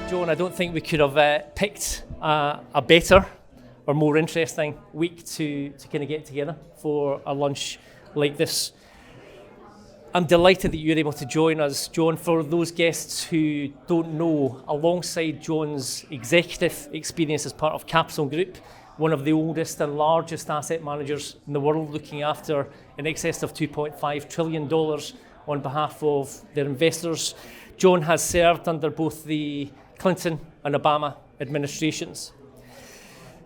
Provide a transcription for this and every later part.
Joan, I don't think we could have picked a better or more interesting week to kind of get together for a lunch like this. I'm delighted that you're able to join us, John. For those guests who don't know, alongside John's executive experience as part of Capital Group, one of the oldest and largest asset managers in the world, looking after in excess of $2.5 trillion on behalf of their investors, John has served under both the Clinton and Obama administrations.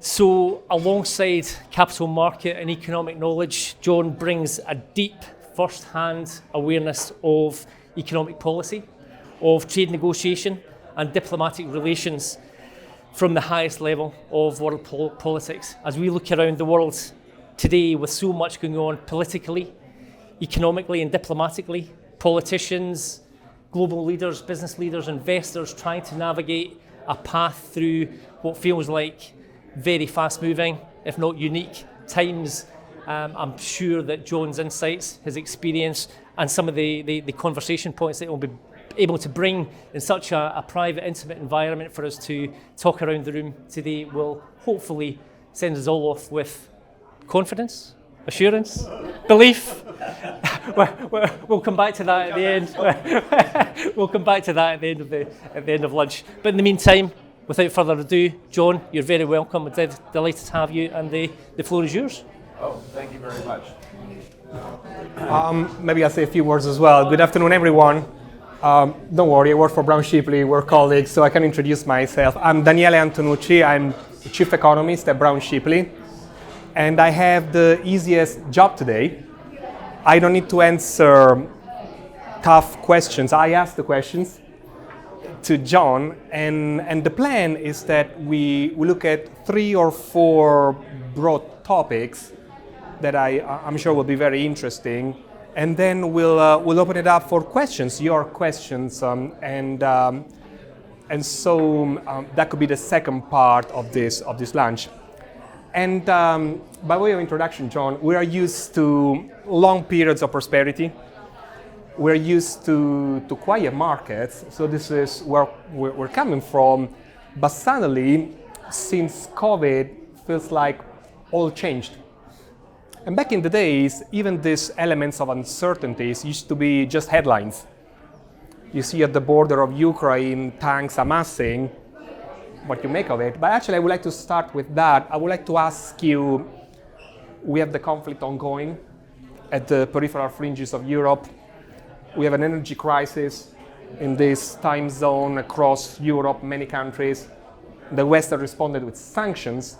So alongside capital market and economic knowledge, John brings a deep first-hand awareness of economic policy, of trade negotiation and diplomatic relations from the highest level of world politics. As we look around the world today with so much going on politically, economically and diplomatically, politicians, global leaders, business leaders, investors trying to navigate a path through what feels like very fast-moving, if not unique, times. I'm sure that John's insights, his experience, and some of the conversation points that he'll be able to bring in such a private, intimate environment for us to talk around the room today will hopefully send us all off with confidence, assurance, belief. We'll come back to that at the end. We'll come back to that at the end of lunch. But in the meantime, without further ado, John, you're very welcome. We're delighted to have you, and the floor is yours. Oh, thank you very much. Maybe I'll say a few words as well. Good afternoon, everyone. Don't worry, I work for Brown Shipley. We're colleagues, so I can introduce myself. I'm Daniele Antonucci. I'm the chief economist at Brown Shipley, and I have the easiest job today. I don't need to answer tough questions. I ask the questions to John, and the plan is that we look at 3 or 4 broad topics that I'm sure will be very interesting, and then we'll open it up for questions, your questions, and so that could be the second part of this lunch. And by way of introduction, John, we are used to long periods of prosperity. We're used to quiet markets, so this is where we're coming from. But suddenly, since COVID, feels like all changed. And back in the days, even these elements of uncertainties used to be just headlines. You see at the border of Ukraine, tanks amassing, what you make of it. But actually, I would like to start with that. I would like to ask you, we have the conflict ongoing at the peripheral fringes of Europe. We have an energy crisis in this time zone across Europe, many countries. The West has responded with sanctions,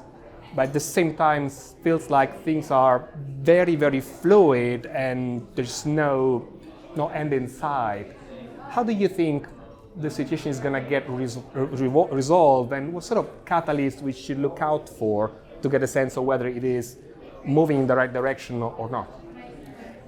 but at the same time feels like things are very, very fluid and there's no end in sight. How do you think the situation is going to get resolved, and what sort of catalyst we should look out for to get a sense of whether it is moving in the right direction or not?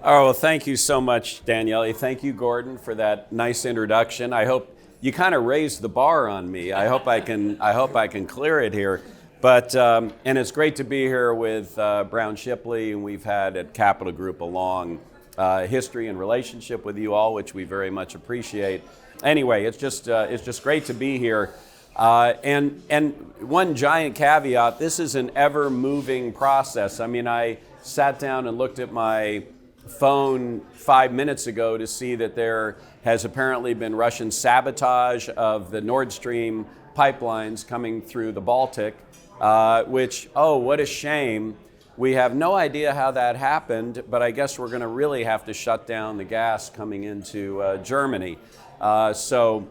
Oh, well, thank you so much, Daniele. Thank you, Gordon, for that nice introduction. I hope you kind of raised the bar on me. I hope I can clear it here. But and it's great to be here with Brown Shipley, and we've had at Capital Group a long history and relationship with you all, which we very much appreciate. Anyway, it's just great to be here. And one giant caveat: this is an ever-moving process. I mean, I sat down and looked at my phone 5 minutes ago to see that there has apparently been Russian sabotage of the Nord Stream pipelines coming through the Baltic, which, oh, what a shame. We have no idea how that happened, but I guess we're going to really have to shut down the gas coming into Germany. So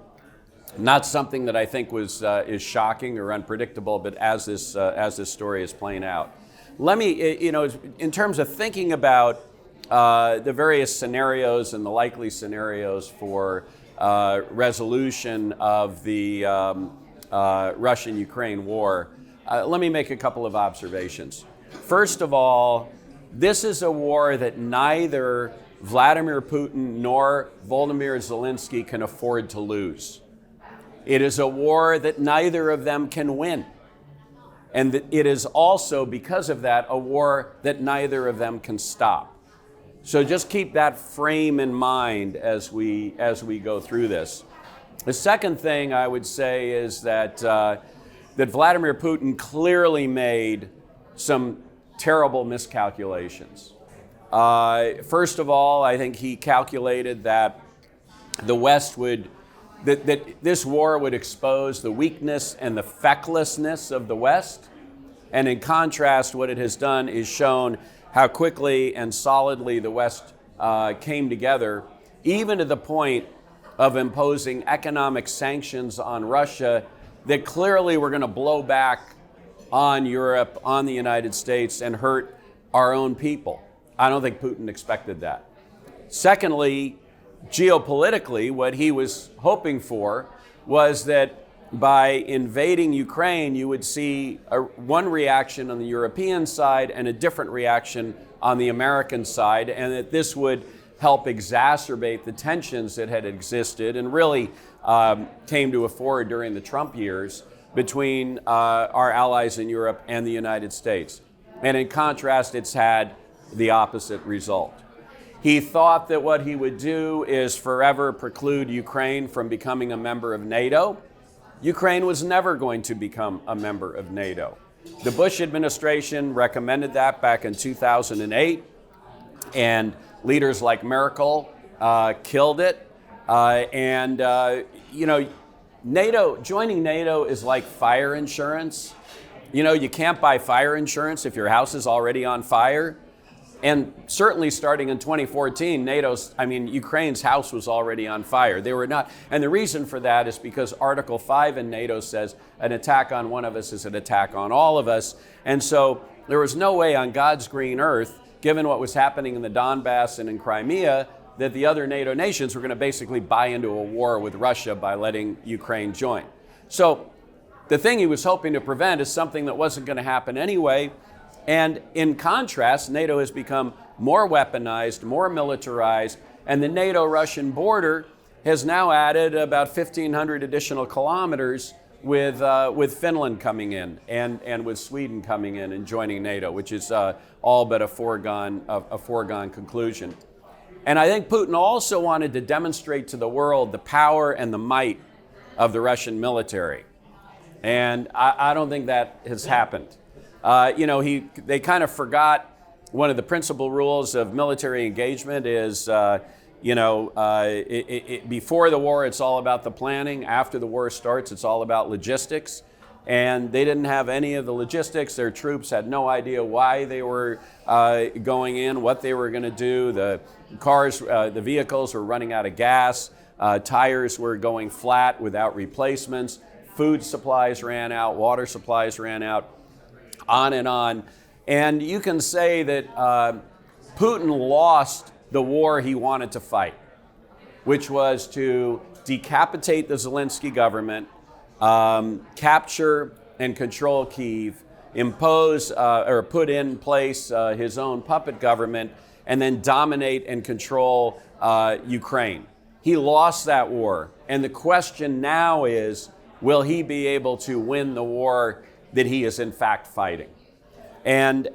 not something that I think is shocking or unpredictable, but as this story is playing out. Let me, in terms of thinking about the various scenarios and the likely scenarios for resolution of the Russian-Ukraine war, let me make a couple of observations. First of all, this is a war that neither Vladimir Putin nor Volodymyr Zelensky can afford to lose. It is a war that neither of them can win. And it is also, because of that, a war that neither of them can stop. So just keep that frame in mind as we go through this. The second thing I would say is that that Vladimir Putin clearly made some terrible miscalculations. First of all, I think he calculated that the West that this war would expose the weakness and the fecklessness of the West. And in contrast, what it has done is shown how quickly and solidly the West came together, even to the point of imposing economic sanctions on Russia that clearly were going to blow back on Europe, on the United States, and hurt our own people. I don't think Putin expected that. Secondly, geopolitically, what he was hoping for was that by invading Ukraine, you would see one reaction on the European side and a different reaction on the American side, and that this would help exacerbate the tensions that had existed and really came to a fore during the Trump years between our allies in Europe and the United States. And in contrast, it's had the opposite result. He thought that what he would do is forever preclude Ukraine from becoming a member of NATO. Ukraine was never going to become a member of NATO. The Bush administration recommended that back in 2008, and leaders like Merkel killed it. NATO, joining NATO is like fire insurance. You know, you can't buy fire insurance if your house is already on fire. And certainly starting in 2014, Ukraine's house was already on fire. They were not, and the reason for that is because Article 5 in NATO says an attack on one of us is an attack on all of us. And so there was no way on God's green earth, given what was happening in the Donbass and in Crimea, that the other NATO nations were going to basically buy into a war with Russia by letting Ukraine join. So the thing he was hoping to prevent is something that wasn't going to happen anyway. And in contrast, NATO has become more weaponized, more militarized, and the NATO-Russian border has now added about 1,500 additional kilometers with Finland coming in and with Sweden coming in and joining NATO, which is all but a foregone conclusion. And I think Putin also wanted to demonstrate to the world the power and the might of the Russian military. And I don't think that has happened. They kind of forgot one of the principal rules of military engagement is, before the war, it's all about the planning. After the war starts, it's all about logistics. And they didn't have any of the logistics. Their troops had no idea why they were going in, what they were going to do. The cars, the vehicles were running out of gas. Tires were going flat without replacements. Food supplies ran out. Water supplies ran out. On and on. And you can say that Putin lost the war he wanted to fight, which was to decapitate the Zelensky government, capture and control Kyiv, impose or put in place his own puppet government, and then dominate and control Ukraine. He lost that war. And the question now is, will he be able to win the war that he is in fact fighting? And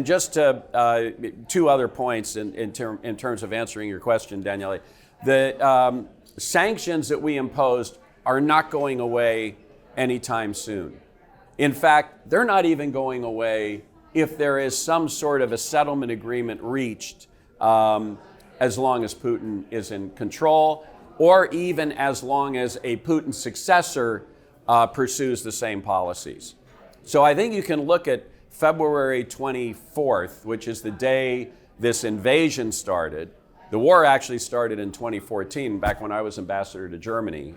just two other points in terms of answering your question, Daniele. The sanctions that we imposed are not going away anytime soon. In fact, they're not even going away if there is some sort of a settlement agreement reached, as long as Putin is in control, or even as long as a Putin successor pursues the same policies. So I think you can look at February 24th, which is the day this invasion started. The war actually started in 2014, back when I was ambassador to Germany,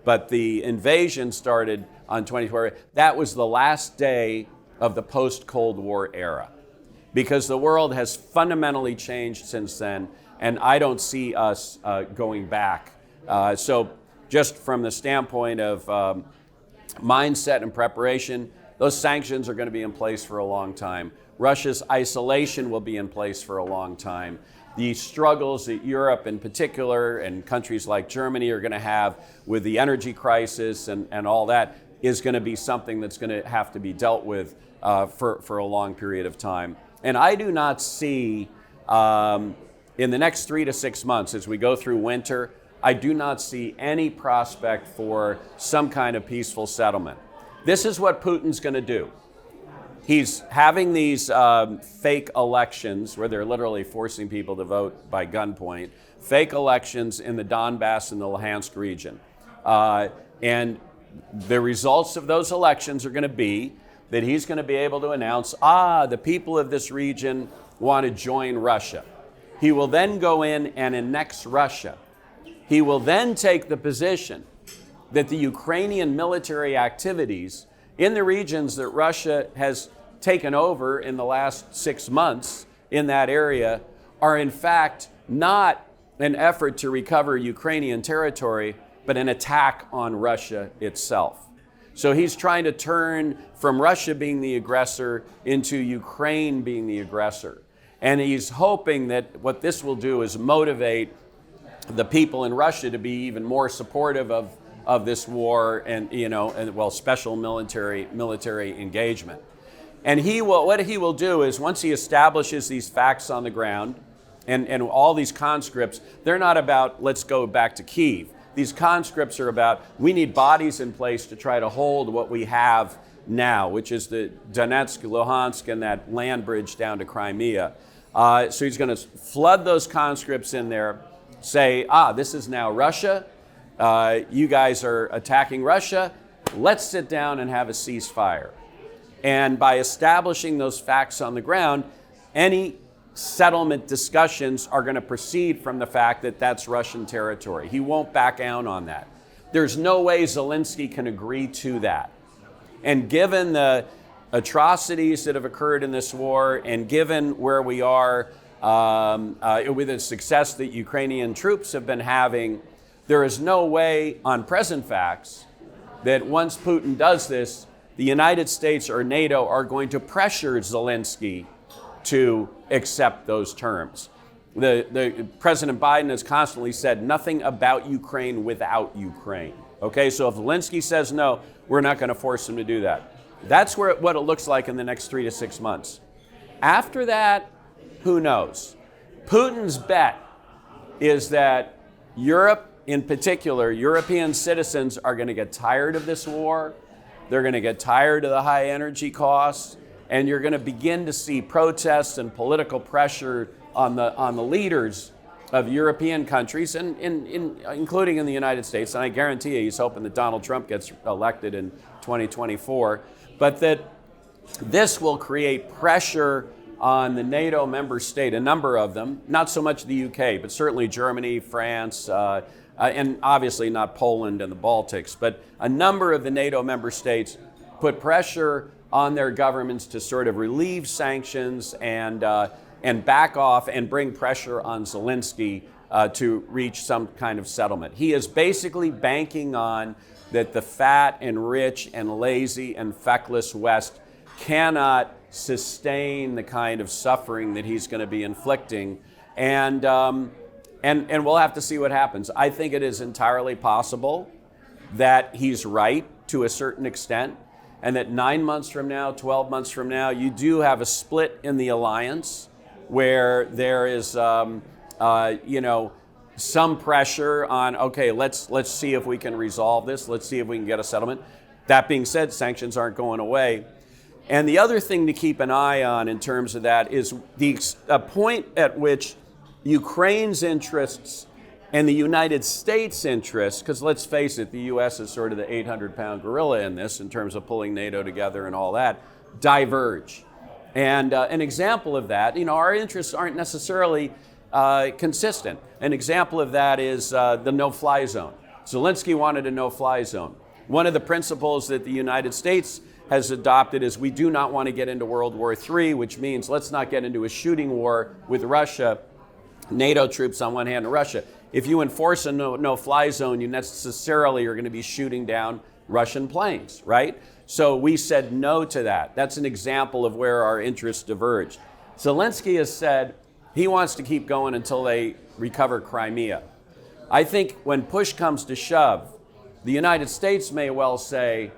but the invasion started on 24th. That was the last day of the post-Cold War era, because the world has fundamentally changed since then, and I don't see us going back. So just from the standpoint of mindset and preparation, those sanctions are going to be in place for a long time. Russia's isolation will be in place for a long time. The struggles that Europe in particular and countries like Germany are going to have with the energy crisis and all that is going to be something that's going to have to be dealt with for a long period of time. And I do not see in the next 3 to 6 months, as we go through winter, I do not see any prospect for some kind of peaceful settlement. This is what Putin's going to do. He's having these fake elections where they're literally forcing people to vote by gunpoint, fake elections in the Donbass and the Luhansk region. And the results of those elections are going to be that he's going to be able to announce, the people of this region want to join Russia. He will then go in and annex Russia. He will then take the position that the Ukrainian military activities in the regions that Russia has taken over in the last 6 months in that area are in fact not an effort to recover Ukrainian territory, but an attack on Russia itself. So he's trying to turn from Russia being the aggressor into Ukraine being the aggressor. And he's hoping that what this will do is motivate the people in Russia to be even more supportive of this war and, special military engagement. And what he will do is once he establishes these facts on the ground and all these conscripts, they're not about let's go back to Kyiv. These conscripts are about we need bodies in place to try to hold what we have now, which is the Donetsk, Luhansk, and that land bridge down to Crimea. So he's going to flood those conscripts in there, say, this is now Russia. You guys are attacking Russia. Let's sit down and have a ceasefire. And by establishing those facts on the ground, any settlement discussions are going to proceed from the fact that that's Russian territory. He won't back down on that. There's no way Zelensky can agree to that. And given the atrocities that have occurred in this war, and given where we are with the success that Ukrainian troops have been having, there is no way on present facts that once Putin does this, the United States or NATO are going to pressure Zelensky to accept those terms. The President Biden has constantly said nothing about Ukraine without Ukraine. Okay, so if Zelensky says no, we're not going to force him to do that. That's what it looks like in the next 3 to 6 months. After that, who knows? Putin's bet is that Europe, in particular, European citizens are going to get tired of this war. They're going to get tired of the high energy costs, and you're going to begin to see protests and political pressure on the leaders of European countries, and including in the United States. And I guarantee you, he's hoping that Donald Trump gets elected in 2024, but that this will create pressure on the NATO member state, a number of them, not so much the UK, but certainly Germany, France, and obviously not Poland and the Baltics, but a number of the NATO member states put pressure on their governments to sort of relieve sanctions and back off and bring pressure on Zelensky to reach some kind of settlement. He is basically banking on that the fat and rich and lazy and feckless West cannot sustain the kind of suffering that he's going to be inflicting. And we'll have to see what happens. I think it is entirely possible that he's right to a certain extent, and that 9 months from now, 12 months from now, you do have a split in the alliance where there is, some pressure on, okay, let's see if we can resolve this. Let's see if we can get a settlement. That being said, sanctions aren't going away. And the other thing to keep an eye on in terms of that is a point at which Ukraine's interests and the United States' interests, because let's face it, the U.S. is sort of the 800-pound gorilla in this in terms of pulling NATO together and all that, diverge. And an example of that, our interests aren't necessarily consistent. An example of that is the no-fly zone. Zelensky wanted a no-fly zone. One of the principles that the United States has adopted is we do not want to get into World War III, which means let's not get into a shooting war with Russia, NATO troops on one hand and Russia. If you enforce a no-fly zone, you necessarily are going to be shooting down Russian planes, right? So we said no to that. That's an example of where our interests diverged. Zelensky has said he wants to keep going until they recover Crimea. I think when push comes to shove, the United States may well say,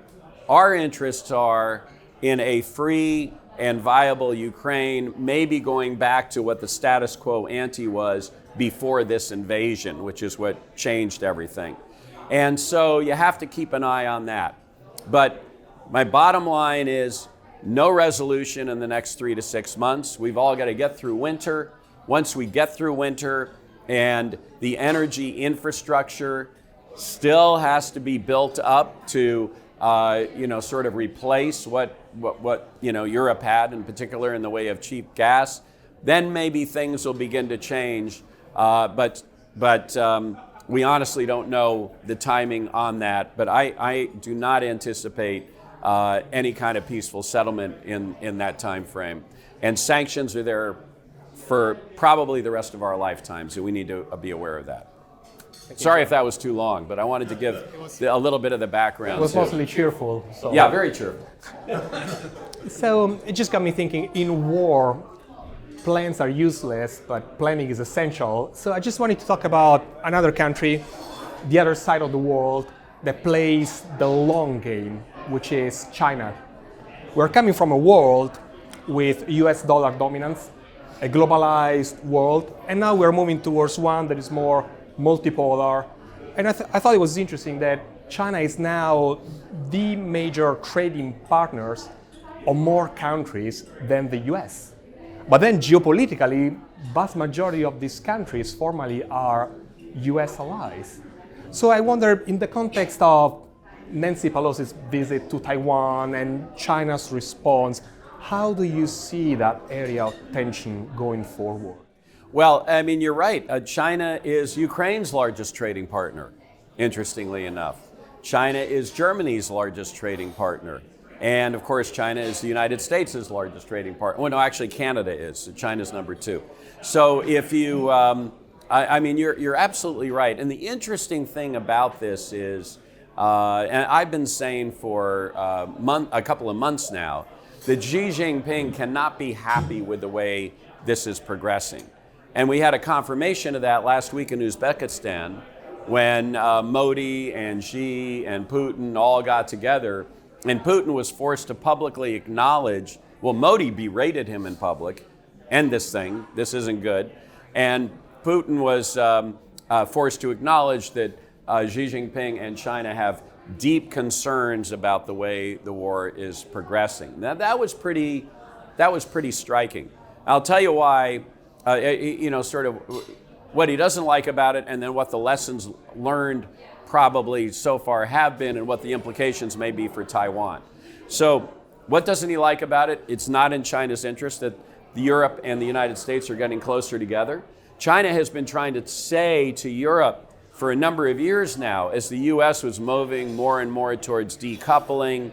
our interests are in a free and viable Ukraine, maybe going back to what the status quo ante was before this invasion, which is what changed everything. And so you have to keep an eye on that. But my bottom line is no resolution in the next 3 to 6 months. We've all got to get through winter. Once we get through winter and the energy infrastructure still has to be built up to sort of replace what Europe had, in particular in the way of cheap gas, then maybe things will begin to change. But we honestly don't know the timing on that. But I do not anticipate any kind of peaceful settlement in that time frame. And sanctions are there for probably the rest of our lifetimes, so we need to be aware of that. Sorry if that was too long, but I wanted to give a little bit of the background. It was mostly cheerful. So. Yeah, very cheerful. So it just got me thinking, in war, plans are useless, but planning is essential. So I just wanted to talk about another country, the other side of the world, that plays the long game, which is China. We're coming from a world with US dollar dominance, a globalized world, and now we're moving towards one that is more multipolar. And I thought it was interesting that China is now the major trading partners of more countries than the US. But then geopolitically, vast majority of these countries formally are US allies. So I wonder, in the context of Nancy Pelosi's visit to Taiwan and China's response, how do you see that area of tension going forward? Well, I mean, you're right. China is Ukraine's largest trading partner, interestingly enough. China is Germany's largest trading partner. And of course, China is the United States' largest trading partner. Well, no, actually Canada is. So China's number 2. So if you, you're absolutely right. And the interesting thing about this is, and I've been saying for a couple of months now, that Xi Jinping cannot be happy with the way this is progressing. And we had a confirmation of that last week in Uzbekistan when Modi and Xi and Putin all got together, and Putin was forced to publicly acknowledge, well, Modi berated him in public, end this thing, this isn't good, and Putin was forced to acknowledge that Xi Jinping and China have deep concerns about the way the war is progressing. Now that was pretty striking. I'll tell you why, sort of what he doesn't like about it, and then what the lessons learned probably so far have been, and what the implications may be for Taiwan. So what doesn't he like about it? It's not in China's interest that Europe and the United States are getting closer together. China has been trying to say to Europe for a number of years now, as the US was moving more and more towards decoupling.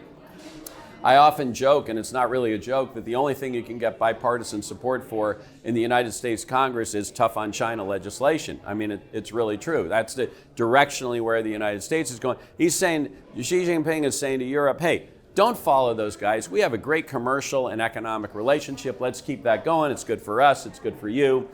I often joke, and it's not really a joke, that the only thing you can get bipartisan support for in the United States Congress is tough on China legislation. I mean, it's really true. That's directionally where the United States is going. He's saying, Xi Jinping is saying to Europe, hey, don't follow those guys. We have a great commercial and economic relationship. Let's keep that going. It's good for us. It's good for you.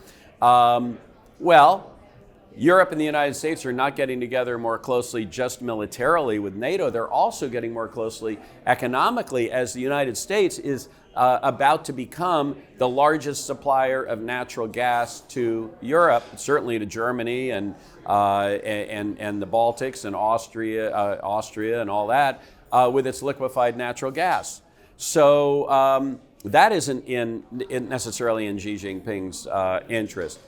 Europe and the United States are not getting together more closely just militarily with NATO. They're also getting more closely economically, as the United States is about to become the largest supplier of natural gas to Europe, certainly to Germany and the Baltics and Austria and all that, with its liquefied natural gas. So that isn't necessarily in Xi Jinping's interest.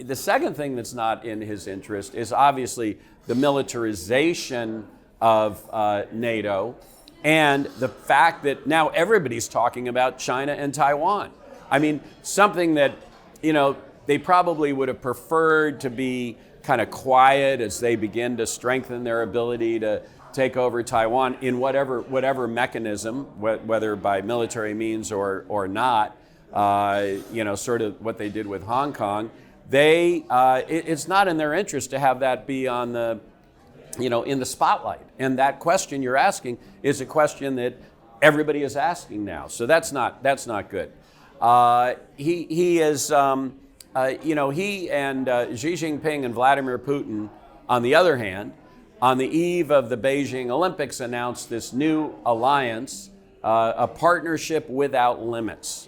The second thing that's not in his interest is obviously the militarization of NATO, and the fact that now everybody's talking about China and Taiwan. I mean, something that, they probably would have preferred to be kind of quiet as they begin to strengthen their ability to take over Taiwan in whatever mechanism, whether by military means or not, sort of what they did with Hong Kong. It's not in their interest to have that be on the, in the spotlight. And that question you're asking is a question that everybody is asking now. So that's not good. He and Xi Jinping and Vladimir Putin, on the other hand, on the eve of the Beijing Olympics, announced this new alliance, a partnership without limits.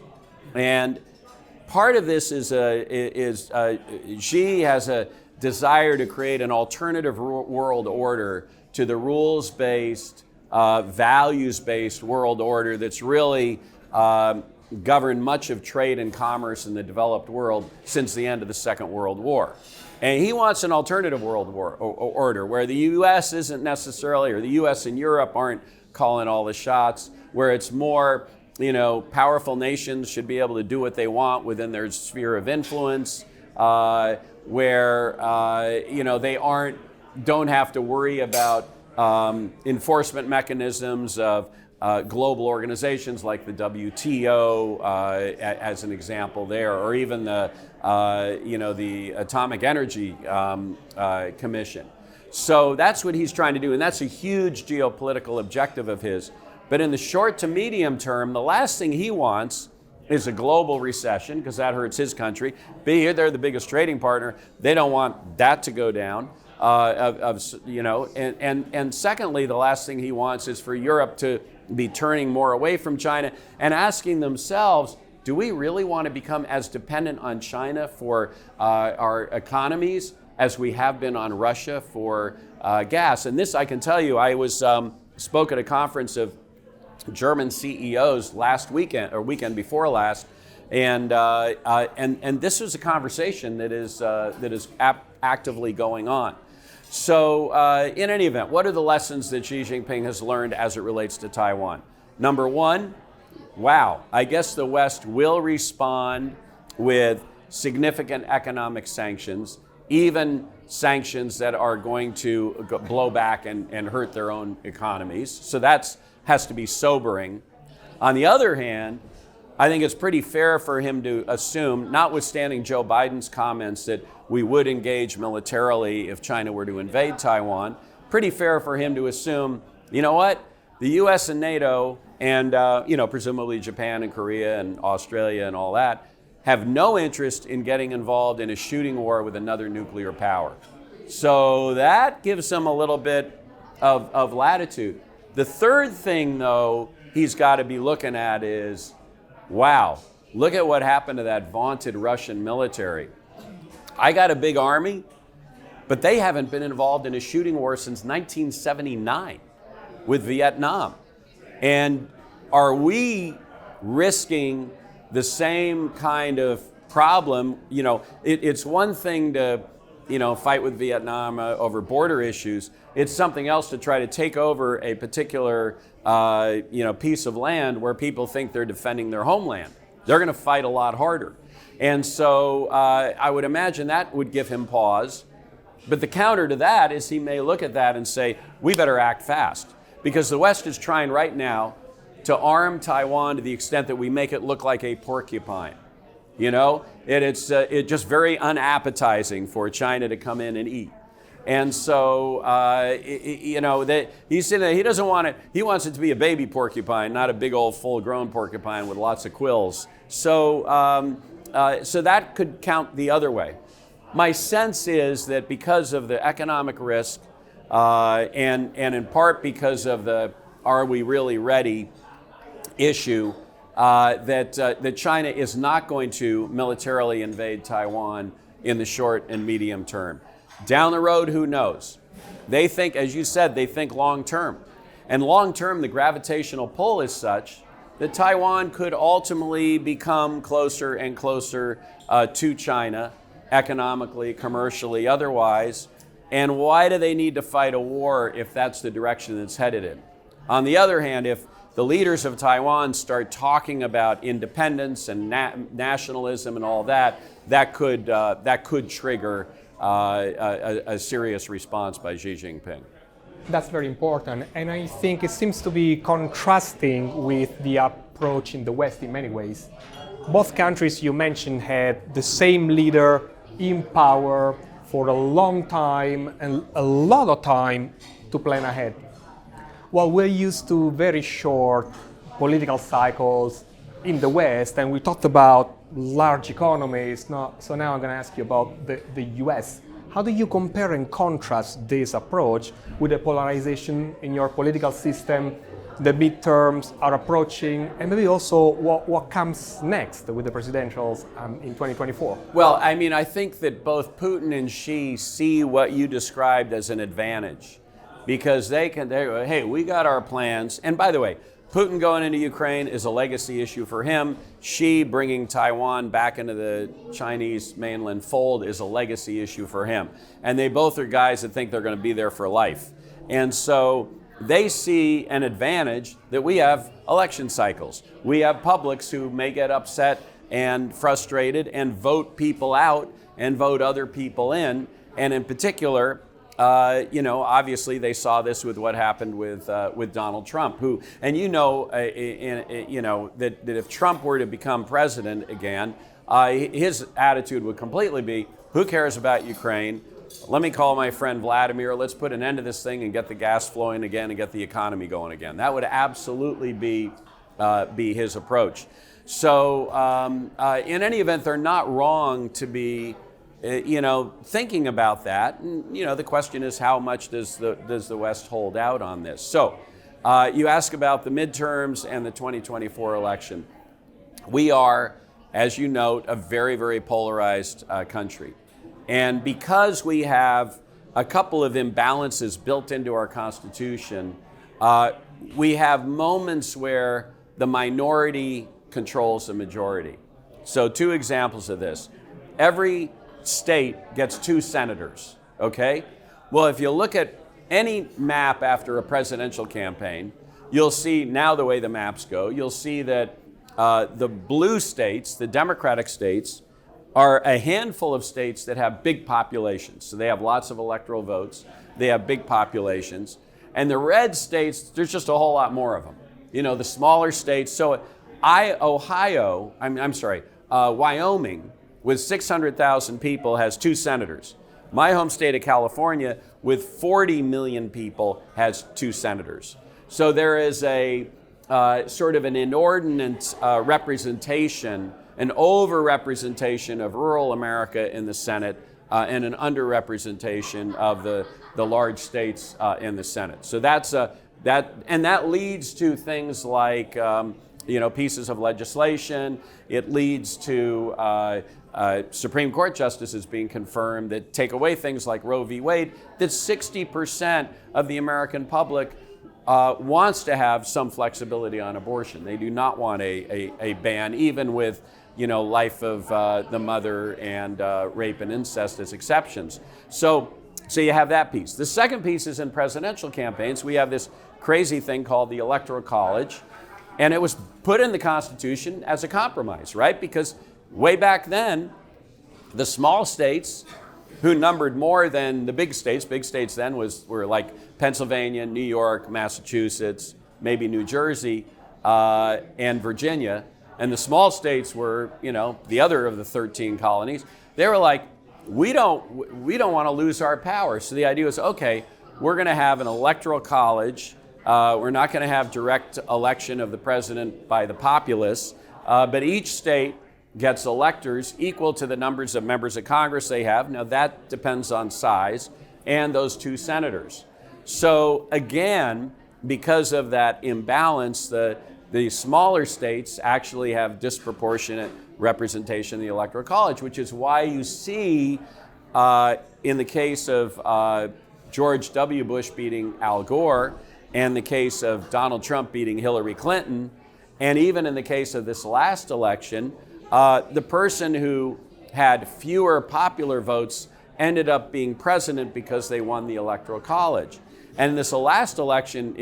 And part of this is Xi has a desire to create an alternative world order to the rules-based, values-based world order that's really governed much of trade and commerce in the developed world since the end of the Second World War. And he wants an alternative world order where the U.S. isn't necessarily, or the U.S. and Europe aren't calling all the shots, where it's more, powerful nations should be able to do what they want within their sphere of influence, where, they don't have to worry about enforcement mechanisms of global organizations like the WTO, as an example there, or even the Atomic Energy Commission. So that's what he's trying to do, and that's a huge geopolitical objective of his. But in the short to medium term, the last thing he wants is a global recession, because that hurts his country. They're the biggest trading partner. They don't want that to go down. And secondly, the last thing he wants is for Europe to be turning more away from China and asking themselves, do we really want to become as dependent on China for our economies as we have been on Russia for gas? And this, I can tell you, I spoke at a conference of German CEOs last weekend, or weekend before last, and this is a conversation that is actively going on. So in any event, what are the lessons that Xi Jinping has learned as it relates to Taiwan? Number one, wow, I guess the West will respond with significant economic sanctions, even sanctions that are going to blow back and hurt their own economies. So that has to be sobering. On the other hand, I think it's pretty fair for him to assume, notwithstanding Joe Biden's comments that we would engage militarily if China were to invade Taiwan, pretty fair for him to assume, you know what, the US and NATO and presumably Japan and Korea and Australia and all that have no interest in getting involved in a shooting war with another nuclear power. So that gives him a little bit of latitude. The third thing, though, he's got to be looking at is, wow, look at what happened to that vaunted Russian military. I got a big army, but they haven't been involved in a shooting war since 1979 with Vietnam. And are we risking the same kind of problem? It's one thing to fight with Vietnam over border issues. It's something else to try to take over a particular piece of land where people think they're defending their homeland. They're going to fight a lot harder. And so I would imagine that would give him pause. But the counter to that is he may look at that and say, we better act fast. Because the West is trying right now to arm Taiwan to the extent that we make it look like a porcupine. It's just very unappetizing for China to come in and eat. And so, he doesn't want it, he wants it to be a baby porcupine, not a big old full-grown porcupine with lots of quills. So that could count the other way. My sense is that because of the economic risk, and in part because of the are we really ready issue, that China is not going to militarily invade Taiwan in the short and medium term. Down the road, who knows? They think, as you said, they think long term. And long term, the gravitational pull is such that Taiwan could ultimately become closer and closer to China, economically, commercially, otherwise. And why do they need to fight a war if that's the direction it's headed in? On the other hand, if the leaders of Taiwan start talking about independence and nationalism and all that, that could trigger a serious response by Xi Jinping. That's very important, and I think it seems to be contrasting with the approach in the West in many ways. Both countries you mentioned had the same leader in power for a long time and a lot of time to plan ahead. Well, we're used to very short political cycles in the West, and we talked about large economies. So now I'm going to ask you about the US. How do you compare and contrast this approach with the polarization in your political system the midterms are approaching, and maybe also what comes next with the presidentials in 2024? Well, I mean, I think that both Putin and Xi see what you described as an advantage, because they go, hey, we got our plans. And by the way, Putin going into Ukraine is a legacy issue for him. Xi bringing Taiwan back into the Chinese mainland fold is a legacy issue for him. And they both are guys that think they're going to be there for life. And so they see an advantage that we have election cycles. We have publics who may get upset and frustrated and vote people out and vote other people in. And in particular, obviously they saw this with what happened with Donald Trump, who, and that if Trump were to become president again, his attitude would completely be, who cares about Ukraine? Let me call my friend Vladimir. Let's put an end to this thing and get the gas flowing again and get the economy going again. That would absolutely be his approach. So in any event, they're not wrong to be thinking about that. And, the question is, how much does the West hold out on this? So you ask about the midterms and the 2024 election. We are, as you note, a very, very polarized country. And because we have a couple of imbalances built into our Constitution, we have moments where the minority controls the majority. So 2 examples of this. Every state gets 2 senators, okay? Well, if you look at any map after a presidential campaign, you'll see now the way the maps go, you'll see that the blue states, the Democratic states, are a handful of states that have big populations. So they have lots of electoral votes. They have big populations. And the red states, there's just a whole lot more of them. The smaller states. So Wyoming, with 600,000 people, has 2 senators. My home state of California, with 40 million people, has 2 senators. So there is a sort of an inordinate representation, an over-representation of rural America in the Senate and an under-representation of the large states in the Senate. So that leads to things like pieces of legislation. It leads to Supreme Court justices being confirmed that take away things like Roe v. Wade, that 60% of the American public wants to have some flexibility on abortion. They do not want a ban, even with life of the mother and rape and incest as exceptions. So you have that piece. The second piece is in presidential campaigns. We have this crazy thing called the Electoral College, and it was put in the Constitution as a compromise, right? Because way back then, the small states, who numbered more than the big states then were like Pennsylvania, New York, Massachusetts, maybe New Jersey, and Virginia. And the small states were, the other of the 13 colonies. They were like, we don't want to lose our power. So the idea was, okay, we're going to have an electoral college. We're not going to have direct election of the president by the populace, but each state gets electors equal to the numbers of members of Congress they have. Now that depends on size, and those 2 senators. So again, because of that imbalance, the smaller states actually have disproportionate representation in the Electoral College, which is why you see in the case of George W. Bush beating Al Gore, and the case of Donald Trump beating Hillary Clinton, and even in the case of this last election, the person who had fewer popular votes ended up being president because they won the Electoral College. And this last election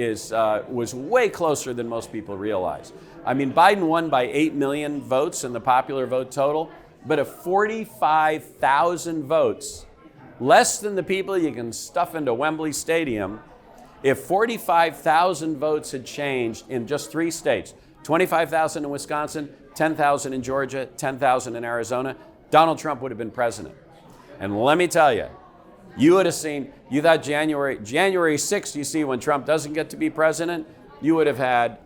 was way closer than most people realize. I mean, Biden won by 8 million votes in the popular vote total, but of 45,000 votes, less than the people you can stuff into Wembley Stadium. If 45,000 votes had changed in just 3 states, 25,000 in Wisconsin, 10,000 in Georgia, 10,000 in Arizona, Donald Trump would have been president. And let me tell you, you would have seen, you thought January 6th, you see when Trump doesn't get to be president, you would have had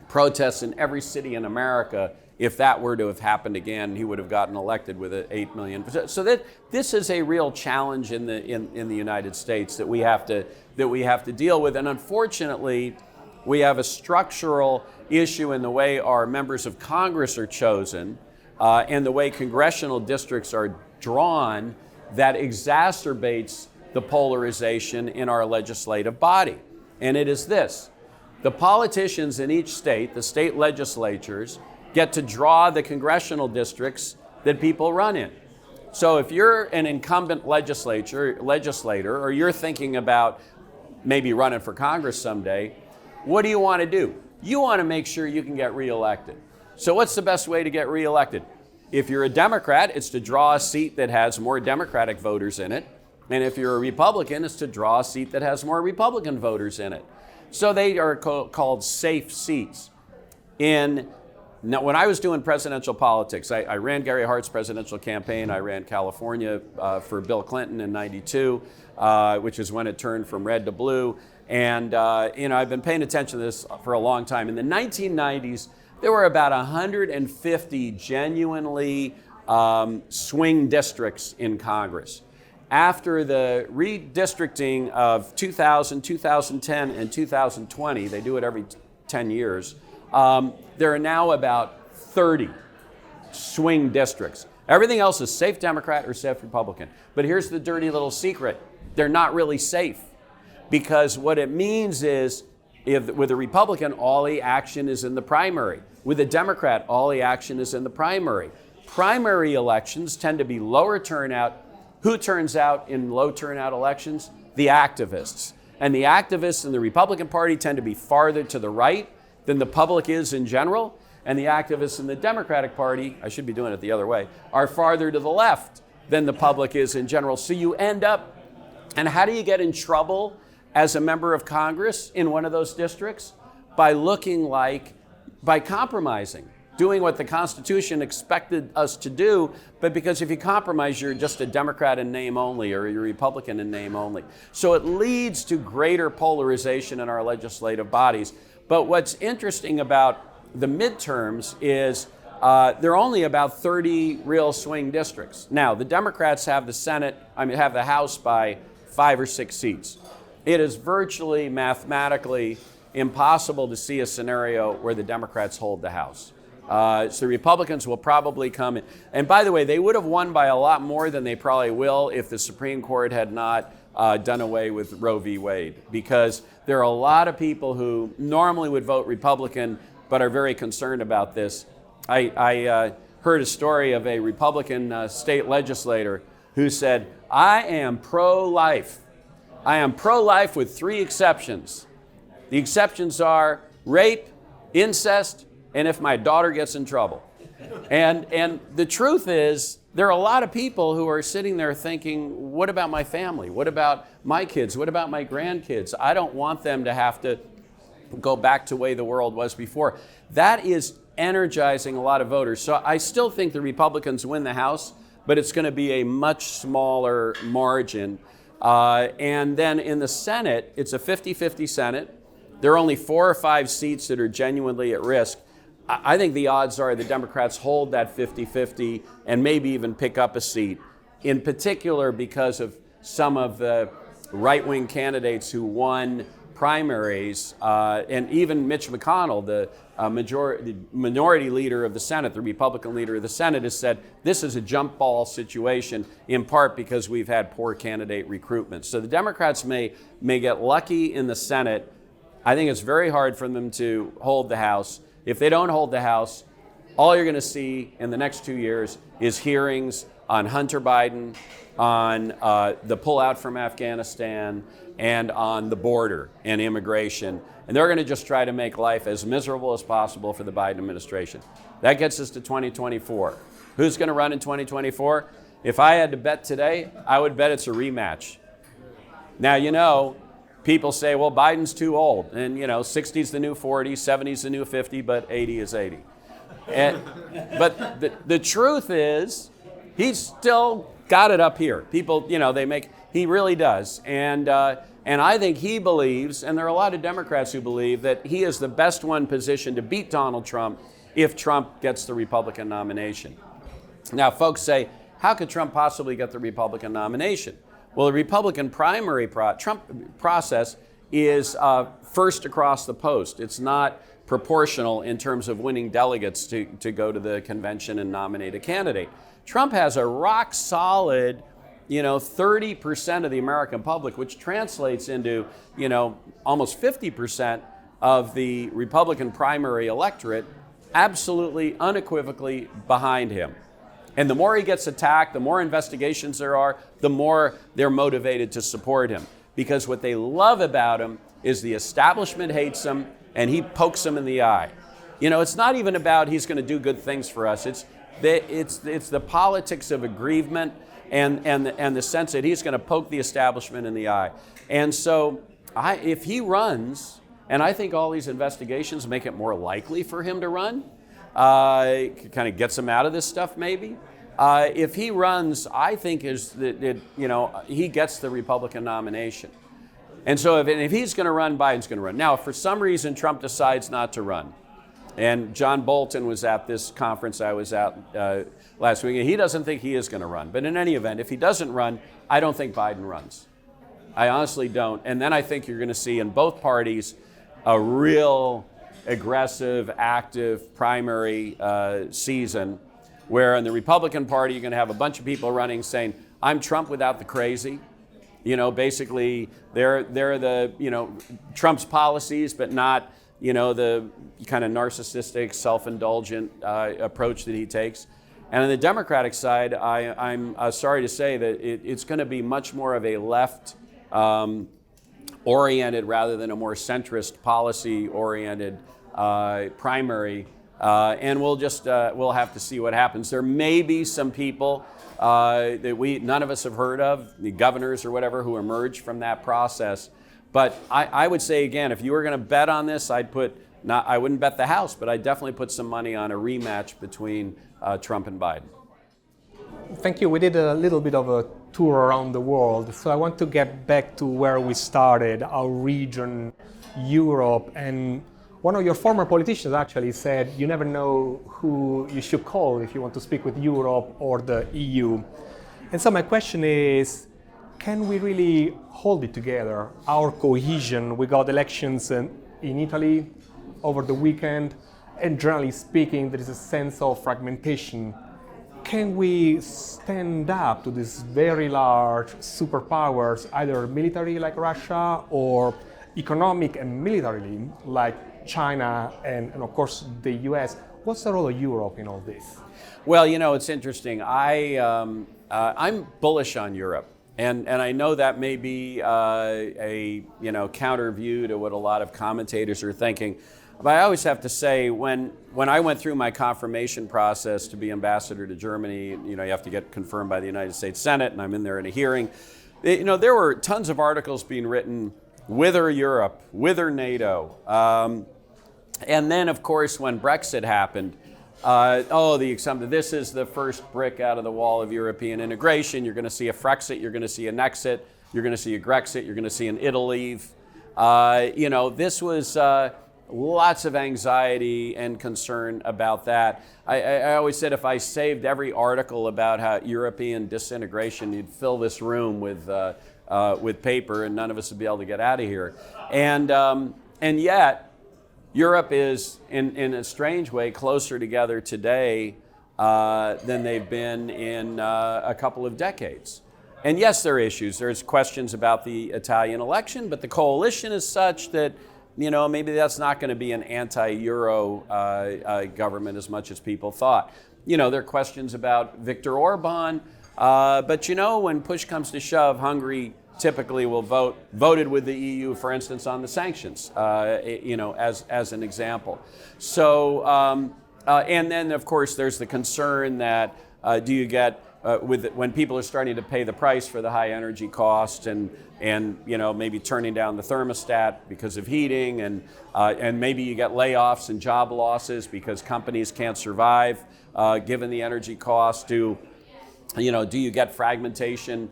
protests in every city in America. If that were to have happened again, he would have gotten elected with 8 million. So this is a real challenge in the United States that we have to deal with. And unfortunately, We have a structural issue in the way our members of Congress are chosen and the way congressional districts are drawn that exacerbates the polarization in our legislative body. And it is this: the politicians in each state, the state legislatures, get to draw the congressional districts that people run in. So if you're an incumbent legislator, or you're thinking about maybe running for Congress someday, what do you want to do? You want to make sure you can get reelected. So what's the best way to get reelected? If you're a Democrat, it's to draw a seat that has more Democratic voters in it. And if you're a Republican, it's to draw a seat that has more Republican voters in it. So they are called safe seats. Now, when I was doing presidential politics, I ran Gary Hart's presidential campaign. I ran California for Bill Clinton in '92, which is when it turned from red to blue. And I've been paying attention to this for a long time. In the 1990s, there were about 150 genuinely swing districts in Congress. After the redistricting of 2000, 2010, and 2020, they do it every 10 years, there are now about 30 swing districts. Everything else is safe Democrat or safe Republican. But here's the dirty little secret: they're not really safe, because what it means is, with a Republican, all the action is in the primary. With a Democrat, all the action is in the primary. Primary elections tend to be lower turnout. Who turns out in low turnout elections? The activists. And the activists in the Republican Party tend to be farther to the right than the public is in general. And the activists in the Democratic Party, I should be doing it the other way, are farther to the left than the public is in general. So you end up, and how do you get in trouble as a member of Congress in one of those districts? By compromising, doing what the Constitution expected us to do, but because if you compromise, you're just a Democrat in name only, or you're a Republican in name only. So it leads to greater polarization in our legislative bodies. But what's interesting about the midterms is there are only about 30 real swing districts. Now, the Democrats have have the House by 5 or 6 seats. It is virtually mathematically impossible to see a scenario where the Democrats hold the House. So the Republicans will probably come in. And by the way, they would have won by a lot more than they probably will if the Supreme Court had not done away with Roe v. Wade, because there are a lot of people who normally would vote Republican but are very concerned about this. I heard a story of a Republican state legislator who said, "I am pro-life. I am pro-life with 3 exceptions. The exceptions are rape, incest, and if my daughter gets in trouble." And the truth is, there are a lot of people who are sitting there thinking, what about my family? What about my kids? What about my grandkids? I don't want them to have to go back to the way the world was before. That is energizing a lot of voters. So I still think the Republicans win the House, but it's going to be a much smaller margin. And then in the Senate, it's a 50-50 Senate. There are only 4 or 5 seats that are genuinely at risk. I think the odds are the Democrats hold that 50-50 and maybe even pick up a seat, in particular because of some of the right-wing candidates who won primaries, and even Mitch McConnell, the minority leader of the Senate, the Republican leader of the Senate, has said this is a jump ball situation, in part because we've had poor candidate recruitment. So the Democrats may get lucky in the Senate. I think it's very hard for them to hold the House. If they don't hold the House, all you're going to see in the next 2 years is hearings on Hunter Biden, on the pullout from Afghanistan, and on the border and immigration. And they're going to just try to make life as miserable as possible for the Biden administration. That gets us to 2024. Who's going to run in 2024? If I had to bet today, I would bet it's a rematch. Now, people say, well, Biden's too old. And, 60's the new 40, 70's the new 50, but 80 is 80. But the truth is, he's still got it up here. People, he really does. And I think he believes, and there are a lot of Democrats who believe, that he is the best one positioned to beat Donald Trump if Trump gets the Republican nomination. Now, folks say, how could Trump possibly get the Republican nomination? Well, the Republican primary process is first across the post. It's not proportional in terms of winning delegates to go to the convention and nominate a candidate. Trump has a rock solid, 30% of the American public, which translates into, almost 50% of the Republican primary electorate, absolutely unequivocally behind him. And the more he gets attacked, the more investigations there are, the more they're motivated to support him. Because what they love about him is the establishment hates him and he pokes them in the eye. It's not even about he's going to do good things for us. It's the politics of aggrievement and the sense that he's going to poke the establishment in the eye. And so if he runs, and I think all these investigations make it more likely for him to run, kind of gets him out of this stuff maybe. If he runs, I think he gets the Republican nomination. And so if he's going to run, Biden's going to run. Now, if for some reason Trump decides not to run, and John Bolton was at this conference I was at last week, and he doesn't think he is going to run. But in any event, if he doesn't run, I don't think Biden runs. I honestly don't. And then I think you're going to see in both parties a real aggressive, active primary season, where in the Republican Party you're going to have a bunch of people running saying, I'm Trump without the crazy. Basically they're the, Trump's policies, but not, the kind of narcissistic, self-indulgent approach that he takes. And on the Democratic side, I'm sorry to say that it's going to be much more of a left oriented rather than a more centrist policy oriented primary. And we'll have to see what happens. There may be some people that none of us have heard of, the governors or whatever, who emerge from that process. But I would say, again, if you were going to bet on this, I wouldn't bet the house, but I'd definitely put some money on a rematch between Trump and Biden. Thank you. We did a little bit of a tour around the world. So I want to get back to where we started, our region, Europe. And one of your former politicians actually said, you never know who you should call if you want to speak with Europe or the EU. And so my question is, can we really hold it together, our cohesion? We got elections in Italy over the weekend, and generally speaking, there is a sense of fragmentation. Can we stand up to these very large superpowers, either military like Russia or economic and militarily like China and of course the US? What's the role of Europe in all this? Well, it's interesting. I'm bullish on Europe. And I know that may be a counter view to what a lot of commentators are thinking. But I always have to say, when I went through my confirmation process to be ambassador to Germany, you have to get confirmed by the United States Senate, and I'm in there in a hearing. There were tons of articles being written, wither Europe, wither NATO. And then, of course, when Brexit happened, this is the first brick out of the wall of European integration. You're going to see a Frexit, you're going to see an exit, you're going to see a Grexit, you're going to see an Italy. This was lots of anxiety and concern about that. I always said if I saved every article about how European disintegration, you'd fill this room with paper and none of us would be able to get out of here. And yet, Europe is, in a strange way, closer together today than they've been in a couple of decades. And yes, there are issues. There's questions about the Italian election, but the coalition is such that, maybe that's not going to be an anti-Euro government as much as people thought. There are questions about Viktor Orban, but when push comes to shove, Hungary typically will voted with the EU, for instance, on the sanctions, as an example. So, and then of course there's the concern that do you get when people are starting to pay the price for the high energy cost and maybe turning down the thermostat because of heating and maybe you get layoffs and job losses because companies can't survive given the energy cost. Do you get fragmentation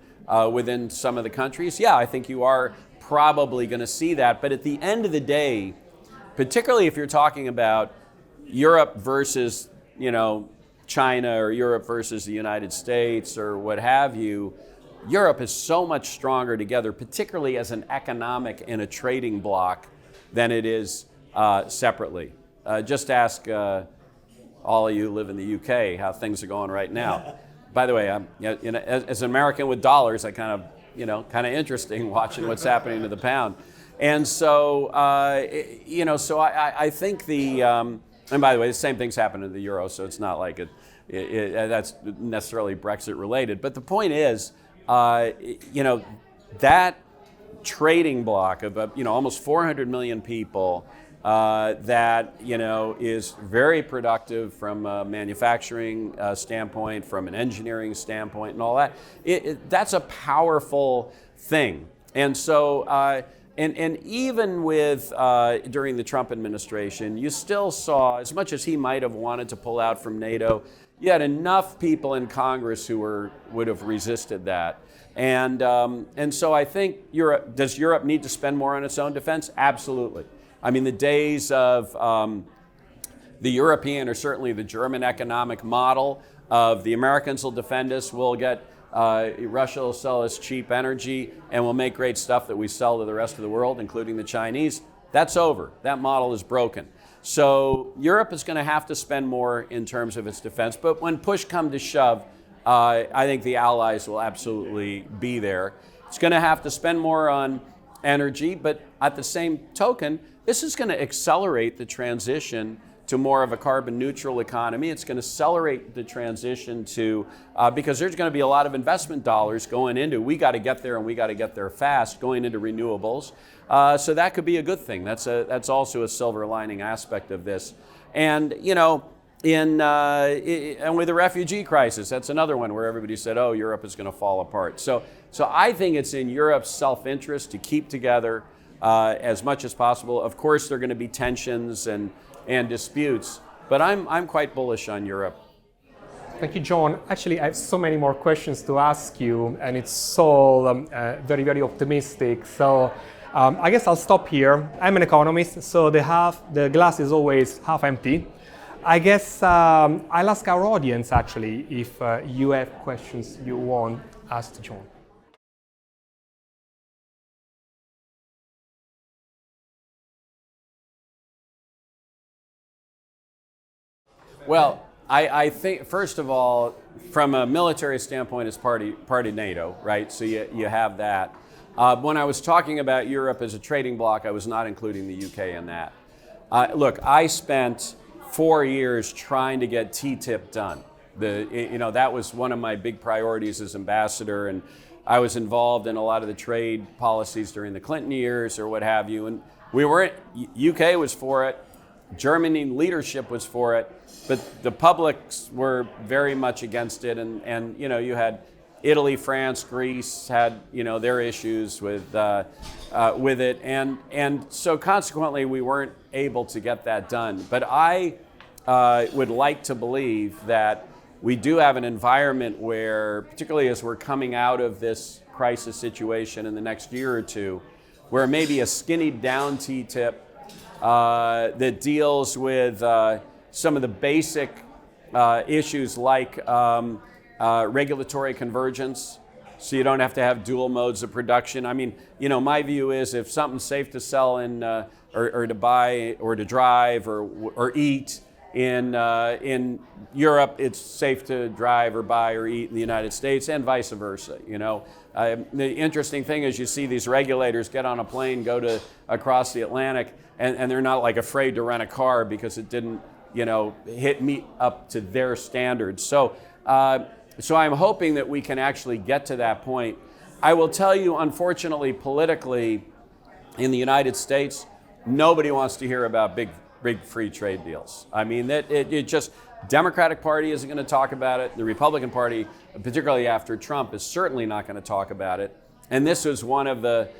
within some of the countries? Yeah, I think you are probably going to see that. But at the end of the day, particularly if you're talking about Europe versus, China or Europe versus the United States or what have you, Europe is so much stronger together, particularly as an economic and a trading bloc, than it is separately. Just ask all of you who live in the UK how things are going right now. By the way, as an American with dollars, I kind of interesting watching what's happening to the pound. And so, I think and by the way, the same thing's happened in the euro, so it's not like that's necessarily Brexit related. But the point is, that trading bloc of almost 400 million people that is very productive from a manufacturing standpoint, from an engineering standpoint, and all that. That's a powerful thing. And so, and even with during the Trump administration, you still saw, as much as he might have wanted to pull out from NATO, you had enough people in Congress who would have resisted that. And so I think does Europe need to spend more on its own defense? Absolutely. I mean, the days of the European, or certainly the German economic model of the Americans will defend us, we'll get Russia will sell us cheap energy, and we'll make great stuff that we sell to the rest of the world, including the Chinese. That's over. That model is broken. So Europe is going to have to spend more in terms of its defense. But when push comes to shove, I think the allies will absolutely be there. It's going to have to spend more on energy, but at the same token, this is going to accelerate the transition to more of a carbon neutral economy. It's going to accelerate the transition to, because there's going to be a lot of investment dollars going into, we got to get there and we got to get there fast, going into renewables. So that could be a good thing. That's also a silver lining aspect of this. And, and with the refugee crisis, that's another one where everybody said, oh, Europe is going to fall apart. So I think it's in Europe's self-interest to keep together as much as possible. Of course, there are going to be tensions and disputes, but I'm quite bullish on Europe. Thank you, John. Actually, I have so many more questions to ask you, and it's so very, very optimistic. So I guess I'll stop here. I'm an economist, so the glass is always half empty. I guess I'll ask our audience, actually, if you have questions you want asked to John. Well, I think, first of all, from a military standpoint, it's part of NATO, right? So you have that. When I was talking about Europe as a trading bloc, I was not including the UK in that. Look, I spent 4 years trying to get TTIP done. That was one of my big priorities as ambassador, and I was involved in a lot of the trade policies during the Clinton years or what have you. And UK was for it. Germany leadership was for it, but the publics were very much against it, and you had Italy, France, Greece had their issues with it, and so consequently we weren't able to get that done. But I would like to believe that we do have an environment where, particularly as we're coming out of this crisis situation in the next year or two, where maybe a skinnied down TTIP that deals with some of the basic issues like regulatory convergence, so you don't have to have dual modes of production. I mean, my view is if something's safe to sell in or to buy or to drive or eat in Europe, it's safe to drive or buy or eat in the United States, and vice versa. The interesting thing is you see these regulators get on a plane, go to across the Atlantic, and they're not like afraid to rent a car because it didn't, hit me up to their standards. So I'm hoping that we can actually get to that point. I will tell you, unfortunately, politically, in the United States, nobody wants to hear about big free trade deals. I mean, it just, Democratic Party isn't going to talk about it. The Republican Party, particularly after Trump, is certainly not going to talk about it. And this was one of the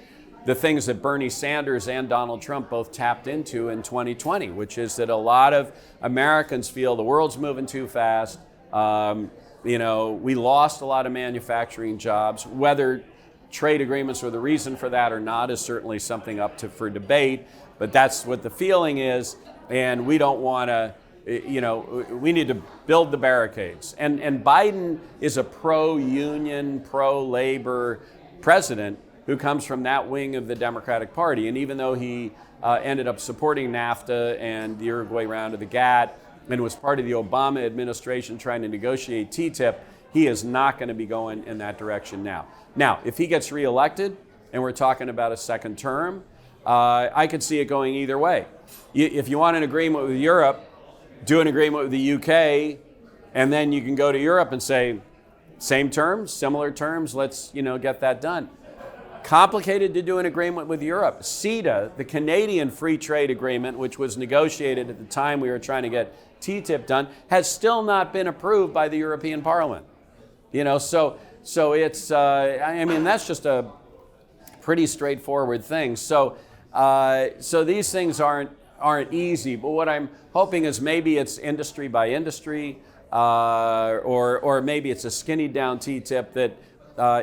things that Bernie Sanders and Donald Trump both tapped into in 2020, which is that a lot of Americans feel the world's moving too fast. We lost a lot of manufacturing jobs. Whether trade agreements are the reason for that or not is certainly something up for debate, but that's what the feeling is, and we don't want to we need to build the barricades. And Biden is a pro-union, pro-labor president who comes from that wing of the Democratic Party. And even though he ended up supporting NAFTA and the Uruguay round of the GATT and was part of the Obama administration trying to negotiate TTIP, he is not going to be going in that direction now. Now, if he gets reelected, and we're talking about a second term, I could see it going either way. If you want an agreement with Europe, do an agreement with the UK, and then you can go to Europe and say, same terms, similar terms, let's get that done. Complicated to do an agreement with Europe. CETA, the Canadian Free Trade Agreement, which was negotiated at the time we were trying to get TTIP done, has still not been approved by the European Parliament. So it's, that's just a pretty straightforward thing. So these things aren't easy, but what I'm hoping is maybe it's industry by industry, or maybe it's a skinny down TTIP that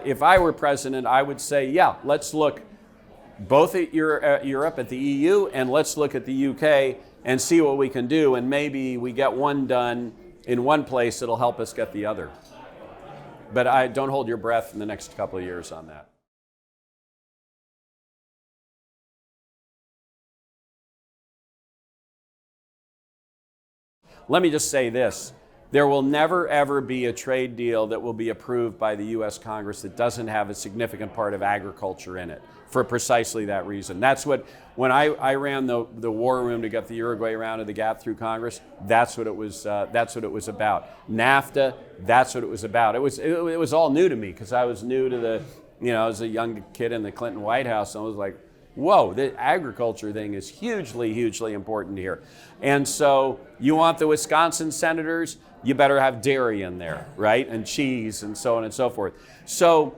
if I were president, I would say, yeah, let's look both at Europe, at the EU, and let's look at the UK and see what we can do, and maybe we get one done in one place, it'll help us get the other. But I don't hold your breath in the next couple of years on that. Let me just say this. There will never, ever be a trade deal that will be approved by the U.S. Congress that doesn't have a significant part of agriculture in it, for precisely that reason. That's what, when I ran the war room to get the Uruguay round of the GATT through Congress, that's what it was about. NAFTA, that's what it was about. It was all new to me, because I was new to I was a young kid in the Clinton White House, and I was like, whoa, the agriculture thing is hugely, hugely important here. And so you want the Wisconsin senators, you better have dairy in there, right? And cheese and so on and so forth. So,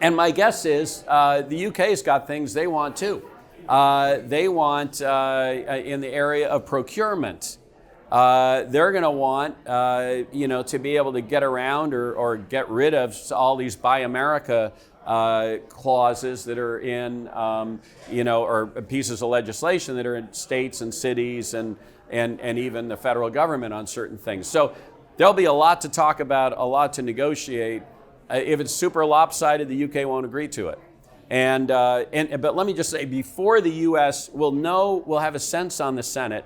and my guess is the UK's got things they want too. They want, in the area of procurement, they're going to want, to be able to get around or get rid of all these Buy America clauses that are in, or pieces of legislation that are in states and cities and even the federal government on certain things. So there'll be a lot to talk about, a lot to negotiate. If it's super lopsided, the UK won't agree to it. But let me just say, before the U.S. we'll have a sense on the Senate,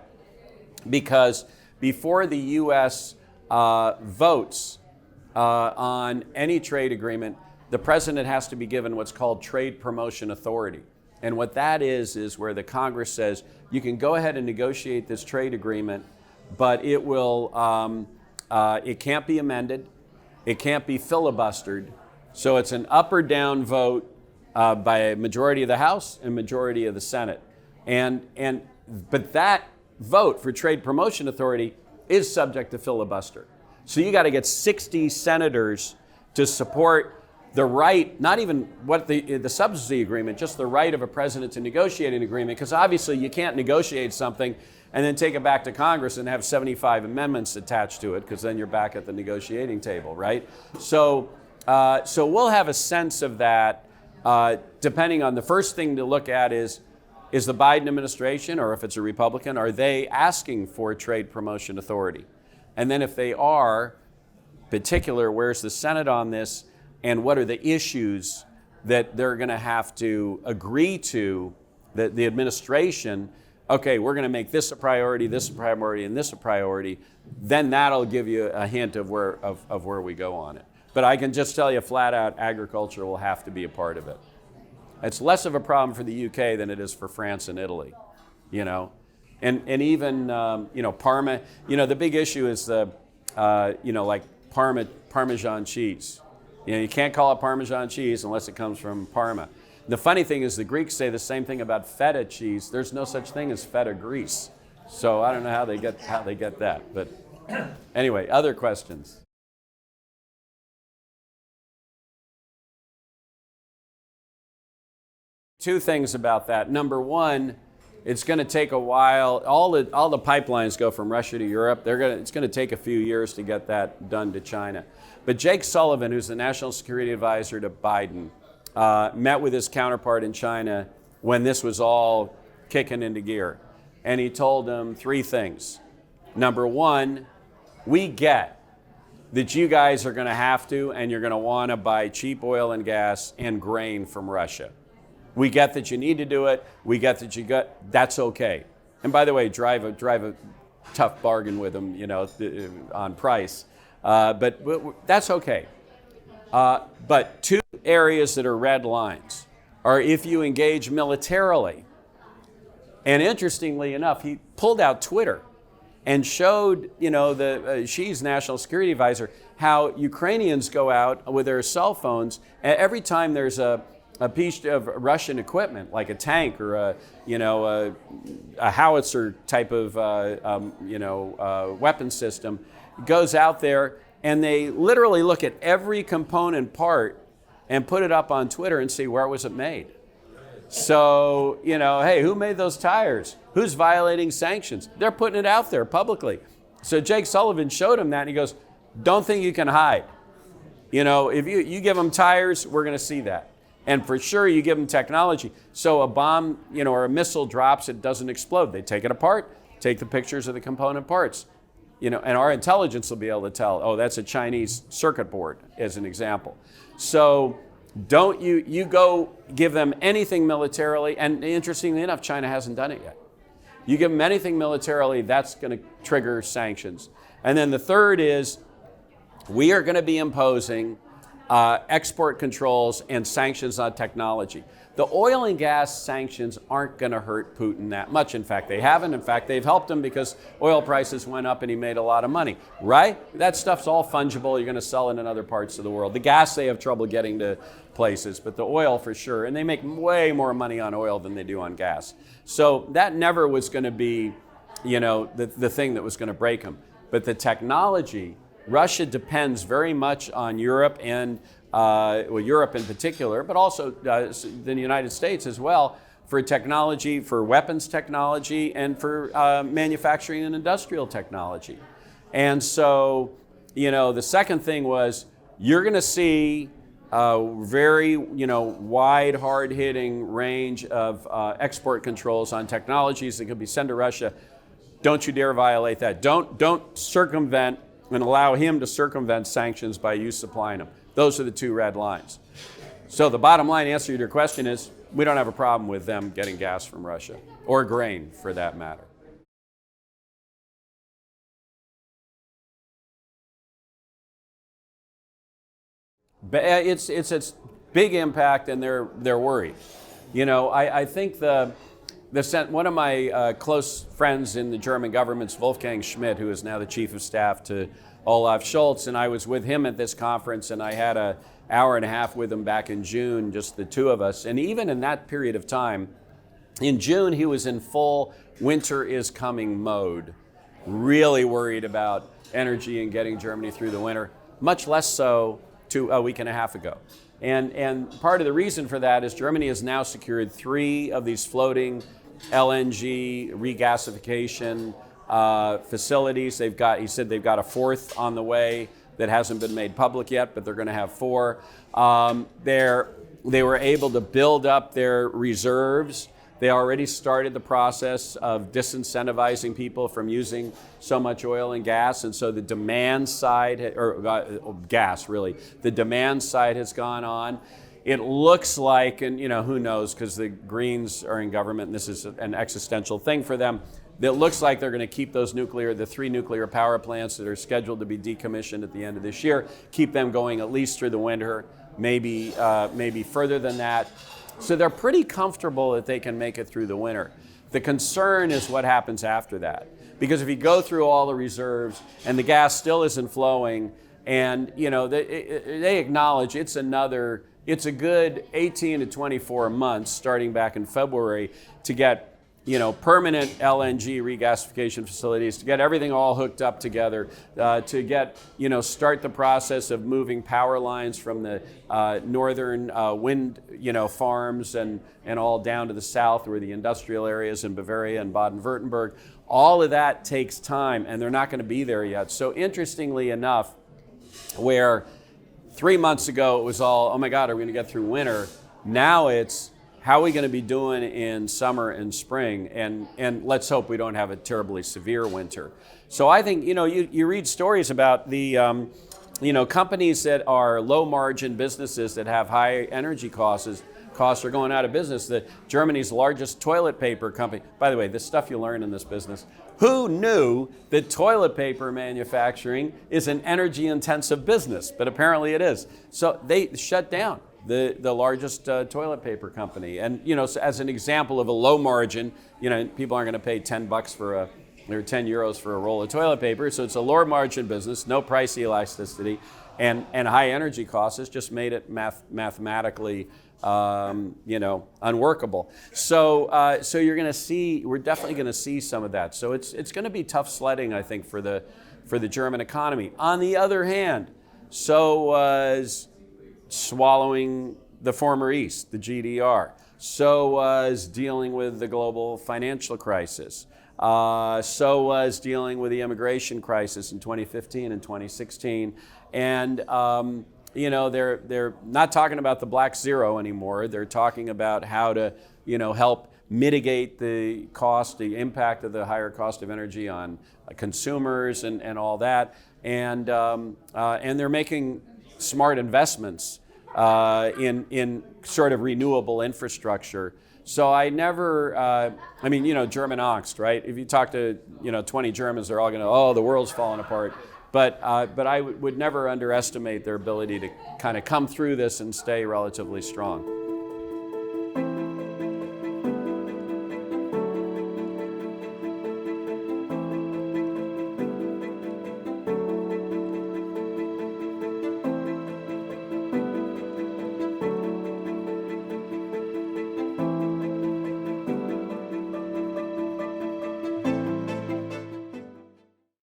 because before the U.S. Votes on any trade agreement, the president has to be given what's called trade promotion authority. And what that is where the Congress says, you can go ahead and negotiate this trade agreement, but it will, it can't be amended, it can't be filibustered. So it's an up or down vote by a majority of the House and majority of the Senate. But that vote for trade promotion authority is subject to filibuster. So you got to get 60 senators to support the right, not even what the subsidy agreement, just the right of a president to negotiate an agreement, because obviously you can't negotiate something and then take it back to Congress and have 75 amendments attached to it, because then you're back at the negotiating table, right? So we'll have a sense of that, depending on the first thing to look at is the Biden administration, or if it's a Republican, are they asking for trade promotion authority? And then if they are, particular, where's the Senate on this? And what are the issues that they're going to have to agree to, that the administration, okay, we're going to make this a priority, this a priority, and this a priority, then that'll give you a hint of where we go on it. But I can just tell you flat out, agriculture will have to be a part of it. It's less of a problem for the UK than it is for France and Italy, And even, Parma, the big issue is like Parmesan cheese. You can't call it Parmesan cheese unless it comes from Parma. The funny thing is the Greeks say the same thing about feta cheese. There's no such thing as feta grease. So I don't know how they get that. But anyway, other questions? Two things about that. Number one, it's going to take a while. All the pipelines go from Russia to Europe. It's going to take a few years to get that done to China. But Jake Sullivan, who's the National Security Advisor to Biden, met with his counterpart in China when this was all kicking into gear. And he told him three things. Number one, we get that you guys are going to have to, and you're going to want to buy cheap oil and gas and grain from Russia. We get that you need to do it. We get that you got. That's okay. And by the way, drive a tough bargain with them, on price. But that's okay. But two areas that are red lines are if you engage militarily. And interestingly enough, he pulled out Twitter and showed, Xi's national security advisor, how Ukrainians go out with their cell phones, and every time there's a piece of Russian equipment, like a tank or a howitzer type of weapon system, goes out there, and they literally look at every component part and put it up on Twitter and see where was it made. So, hey, who made those tires? Who's violating sanctions? They're putting it out there publicly. So Jake Sullivan showed him that, and he goes, don't think you can hide. If you give them tires, we're going to see that. And for sure, you give them technology. So a bomb, or a missile drops, it doesn't explode. They take it apart, take the pictures of the component parts. And our intelligence will be able to tell, oh, that's a Chinese circuit board, as an example. So don't you go give them anything militarily, and interestingly enough, China hasn't done it yet. You give them anything militarily, that's going to trigger sanctions. And then the third is, we are going to be imposing export controls and sanctions on technology. The oil and gas sanctions aren't going to hurt Putin that much. In fact, they haven't. In fact, they've helped him because oil prices went up and he made a lot of money, right? That stuff's all fungible. You're going to sell it in other parts of the world. The gas, they have trouble getting to places, but the oil for sure. And they make way more money on oil than they do on gas. So that never was going to be, the thing that was going to break them. But the technology, Russia depends very much on Europe and Europe in particular, but also the United States as well, for technology, for weapons technology, and for manufacturing and industrial technology. And so, the second thing was, you're going to see a very, wide, hard-hitting range of export controls on technologies that could be sent to Russia. Don't you dare violate that. Don't circumvent and allow him to circumvent sanctions by you supplying them. Those are the two red lines. So the bottom line answer to your question is, we don't have a problem with them getting gas from Russia, or grain for that matter. But it's big impact, and they're worried. I think one of my close friends in the German government's Wolfgang Schmidt, who is now the chief of staff to Olaf Scholz, and I was with him at this conference, and I had an hour and a half with him back in June, just the two of us. And even in that period of time, in June, he was in full winter is coming mode, really worried about energy and getting Germany through the winter, much less so a week and a half ago. And part of the reason for that is Germany has now secured 3 of these floating LNG regasification facilities. He said they've got a 4th on the way that hasn't been made public yet, but they're going to have 4. They were able to build up their reserves. They already started the process of disincentivizing people from using so much oil and gas, and so the demand side, gas really, the demand side has gone on. It looks like, and who knows, because the Greens are in government and this is an existential thing for them, it looks like they're going to keep the 3 nuclear power plants that are scheduled to be decommissioned at the end of this year, keep them going at least through the winter, maybe further than that. So they're pretty comfortable that they can make it through the winter. The concern is what happens after that. Because if you go through all the reserves and the gas still isn't flowing, and they acknowledge it's a good 18 to 24 months starting back in February to get permanent LNG regasification facilities, to get everything all hooked up together, to get, start the process of moving power lines from the northern wind, farms and all down to the south where the industrial areas in Bavaria and Baden-Württemberg. All of that takes time, and they're not going to be there yet. So interestingly enough, where 3 months ago it was all, oh my God, are we going to get through winter? Now it's, how are we going to be doing in summer and spring? And let's hope we don't have a terribly severe winter. So I think, you read stories about the, companies that are low margin businesses that have high energy costs are going out of business. Germany's largest toilet paper company, by the way, this stuff you learn in this business. Who knew that toilet paper manufacturing is an energy intensive business? But apparently it is. So they shut down the largest toilet paper company. And, so as an example of a low margin, people aren't going to pay $10 or 10 euros for a roll of toilet paper. So it's a lower margin business, no price elasticity, and high energy costs has just made it mathematically unworkable. So you're going to see, we're definitely going to see some of that. So it's going to be tough sledding, I think, for the German economy. On the other hand, so was swallowing the former East, the GDR. So was dealing with the global financial crisis. So was dealing with the immigration crisis in 2015 and 2016. And they're not talking about the black zero anymore. They're talking about how to, help mitigate the impact of the higher cost of energy on consumers and all that. And they're making smart investments in sort of renewable infrastructure. So I never, German angst, right? If you talk to, 20 Germans, they're all going to, oh, the world's falling apart. But I would never underestimate their ability to kind of come through this and stay relatively strong.